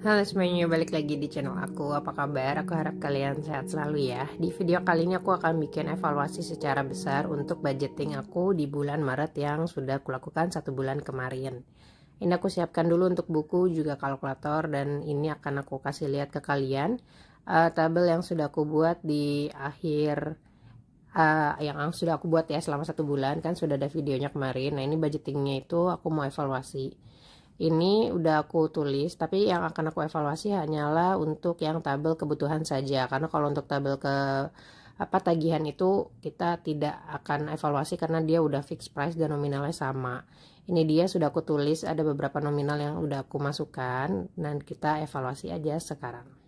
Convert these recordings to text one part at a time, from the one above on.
Halo semuanya, balik lagi di channel aku. Apa kabar? Aku harap kalian sehat selalu ya. Di video kali ini aku akan bikin evaluasi secara besar untuk budgeting aku di bulan Maret yang sudah kulakukan 1 bulan kemarin. Ini aku siapkan dulu untuk buku, juga kalkulator, dan ini akan aku kasih lihat ke kalian tabel yang sudah aku buat di akhir yang sudah aku buat ya selama 1 bulan, kan sudah ada videonya kemarin. Nah, ini budgetingnya itu aku mau evaluasi. Ini udah aku tulis, tapi yang akan aku evaluasi hanyalah untuk yang tabel kebutuhan saja. Karena kalau untuk tabel ke tagihan itu kita tidak akan evaluasi karena dia udah fixed price dan nominalnya sama. Ini dia sudah aku tulis, ada beberapa nominal yang udah aku masukkan, dan kita evaluasi aja sekarang.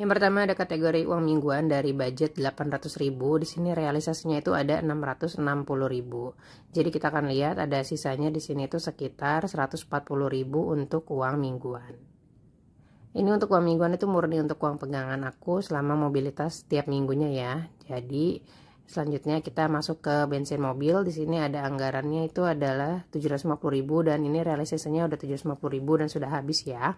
Yang pertama ada kategori uang mingguan dari budget 800.000. Di sini realisasinya itu ada 660.000. Jadi kita akan lihat ada sisanya di sini itu sekitar 140.000 untuk uang mingguan. Ini untuk uang mingguan itu murni untuk uang pegangan aku selama mobilitas setiap minggunya ya. Jadi selanjutnya kita masuk ke bensin mobil. Di sini ada anggarannya itu adalah 750.000 dan ini realisasinya udah 750.000 dan sudah habis ya.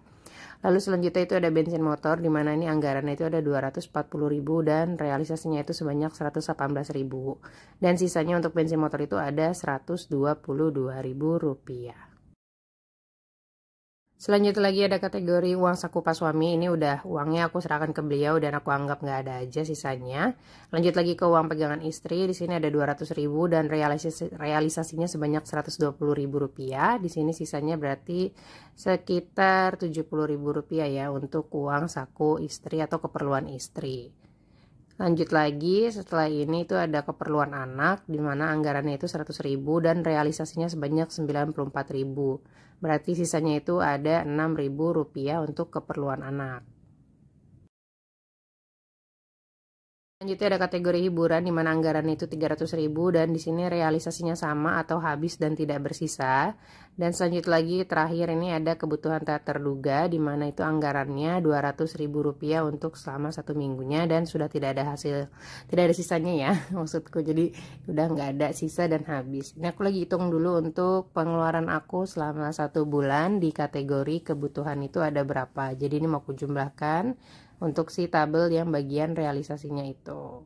Lalu selanjutnya itu ada bensin motor, di mana ini anggarannya itu ada 240.000 dan realisasinya itu sebanyak 118.000. Dan sisanya untuk bensin motor itu ada 122.000 rupiah. Selanjutnya lagi ada kategori uang saku pas suami. Ini udah uangnya aku serahkan ke beliau dan aku anggap nggak ada aja sisanya. Lanjut lagi ke uang pegangan istri. Di sini ada 200.000 dan realisasinya sebanyak 120.000 rupiah. Di sini sisanya berarti sekitar 70.000 rupiah ya untuk uang saku istri atau keperluan istri. Lanjut lagi, setelah ini itu ada keperluan anak, di mana anggarannya itu 100.000 dan realisasinya sebanyak 94.000. Berarti sisanya itu ada 6.000 rupiah untuk keperluan anak. Selanjutnya ada kategori hiburan, di mana anggarannya itu 300.000 dan di sini realisasinya sama atau habis dan tidak bersisa. Dan selanjutnya lagi terakhir ini ada kebutuhan tak terduga, di mana itu anggarannya 200.000 rupiah untuk selama 1 minggunya dan sudah tidak ada sisanya ya maksudku. Jadi udah nggak ada sisa dan habis. Ini aku lagi hitung dulu untuk pengeluaran aku selama 1 bulan di kategori kebutuhan itu ada berapa. Jadi ini mau aku jumlahkan untuk si tabel yang bagian realisasinya itu.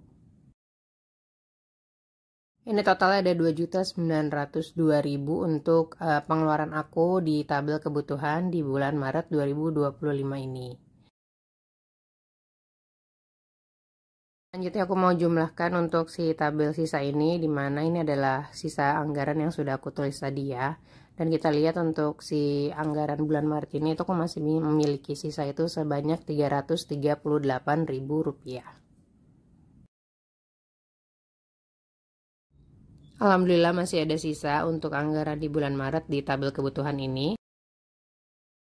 Ini totalnya ada 2.902.000 untuk pengeluaran aku di tabel kebutuhan di bulan Maret 2025 ini. Selanjutnya aku mau jumlahkan untuk si tabel sisa ini, di mana ini adalah sisa anggaran yang sudah aku tulis tadi ya. Dan kita lihat untuk si anggaran bulan Maret ini itu aku masih memiliki sisa itu sebanyak 338.000 rupiah. Alhamdulillah masih ada sisa untuk anggaran di bulan Maret di tabel kebutuhan ini.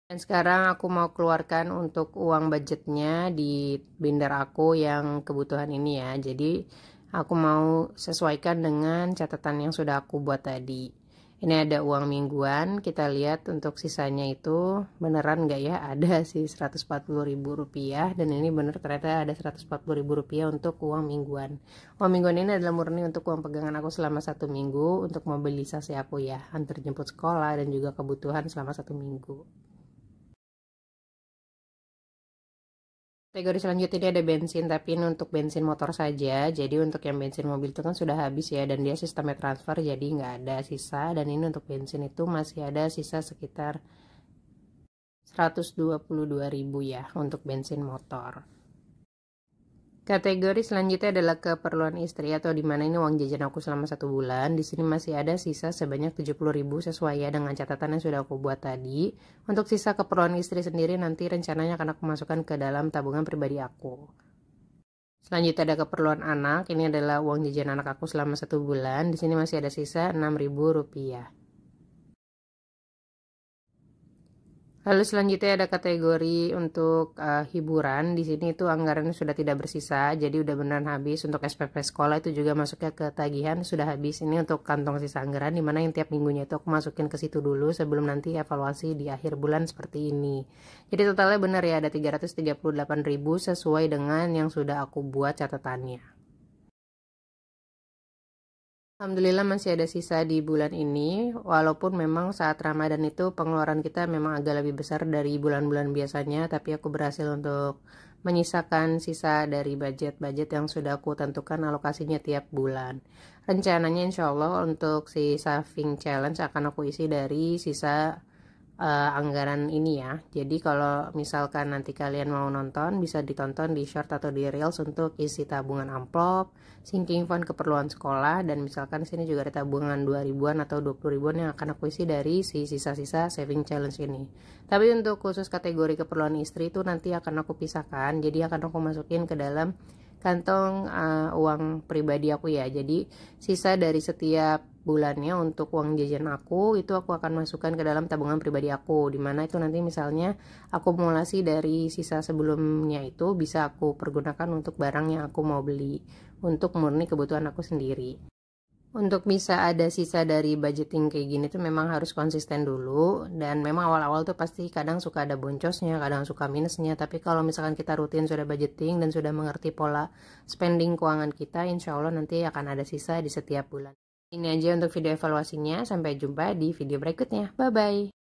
Dan sekarang aku mau keluarkan untuk uang budgetnya di binder aku yang kebutuhan ini ya. Jadi aku mau sesuaikan dengan catatan yang sudah aku buat tadi. Ini ada uang mingguan, kita lihat untuk sisanya itu beneran nggak ya, ada sih 140.000 rupiah dan ini bener ternyata ada 140.000 rupiah untuk uang mingguan. Uang mingguan ini adalah murni untuk uang pegangan aku selama 1 minggu untuk mobilisasi aku ya, antar jemput sekolah dan juga kebutuhan selama 1 minggu. Kategori selanjutnya ini ada bensin, tapi ini untuk bensin motor saja. Jadi untuk yang bensin mobil itu kan sudah habis ya, dan dia sistemnya transfer jadi nggak ada sisa. Dan ini untuk bensin itu masih ada sisa sekitar 122.000 ya untuk bensin motor. Kategori selanjutnya adalah keperluan istri atau dimana ini uang jajan aku selama 1 bulan. Di sini masih ada sisa sebanyak 70.000 sesuai ya dengan catatan yang sudah aku buat tadi. Untuk sisa keperluan istri sendiri nanti rencananya akan aku masukkan ke dalam tabungan pribadi aku. Selanjutnya ada keperluan anak. Ini adalah uang jajan anak aku selama 1 bulan. Di sini masih ada sisa 6.000 rupiah. Lalu selanjutnya ada kategori untuk hiburan. Di sini itu anggarannya sudah tidak bersisa, jadi udah beneran habis. Untuk SPP sekolah itu juga masuknya ke tagihan sudah habis. Ini untuk kantong sisa anggaran, dimana yang tiap minggunya itu aku masukin ke situ dulu sebelum nanti evaluasi di akhir bulan seperti ini. Jadi totalnya benar ya, ada 338.000 sesuai dengan yang sudah aku buat catatannya. Alhamdulillah masih ada sisa di bulan ini, walaupun memang saat Ramadan itu pengeluaran kita memang agak lebih besar dari bulan-bulan biasanya, tapi aku berhasil untuk menyisakan sisa dari budget-budget yang sudah aku tentukan alokasinya tiap bulan. Rencananya insya Allah untuk si saving challenge akan aku isi dari sisa anggaran ini ya. Jadi kalau misalkan nanti kalian mau nonton, bisa ditonton di short atau di reels untuk isi tabungan amplop, sinking fund keperluan sekolah, dan misalkan sini juga ada tabungan 2 ribuan atau 20 ribuan yang akan aku isi dari si sisa-sisa saving challenge ini. Tapi untuk khusus kategori keperluan istri itu nanti akan aku pisahkan, jadi akan aku masukin ke dalam kantong uang pribadi aku ya. Jadi sisa dari setiap bulannya untuk uang jajan aku itu aku akan masukkan ke dalam tabungan pribadi aku, dimana itu nanti misalnya akumulasi dari sisa sebelumnya itu bisa aku pergunakan untuk barang yang aku mau beli untuk murni kebutuhan aku sendiri. Untuk bisa ada sisa dari budgeting kayak gini tuh memang harus konsisten dulu, dan memang awal-awal tuh pasti kadang suka ada boncosnya, kadang suka minusnya, tapi kalau misalkan kita rutin sudah budgeting dan sudah mengerti pola spending keuangan kita, insya Allah nanti akan ada sisa di setiap bulan. Ini aja untuk video evaluasinya, sampai jumpa di video berikutnya, bye bye.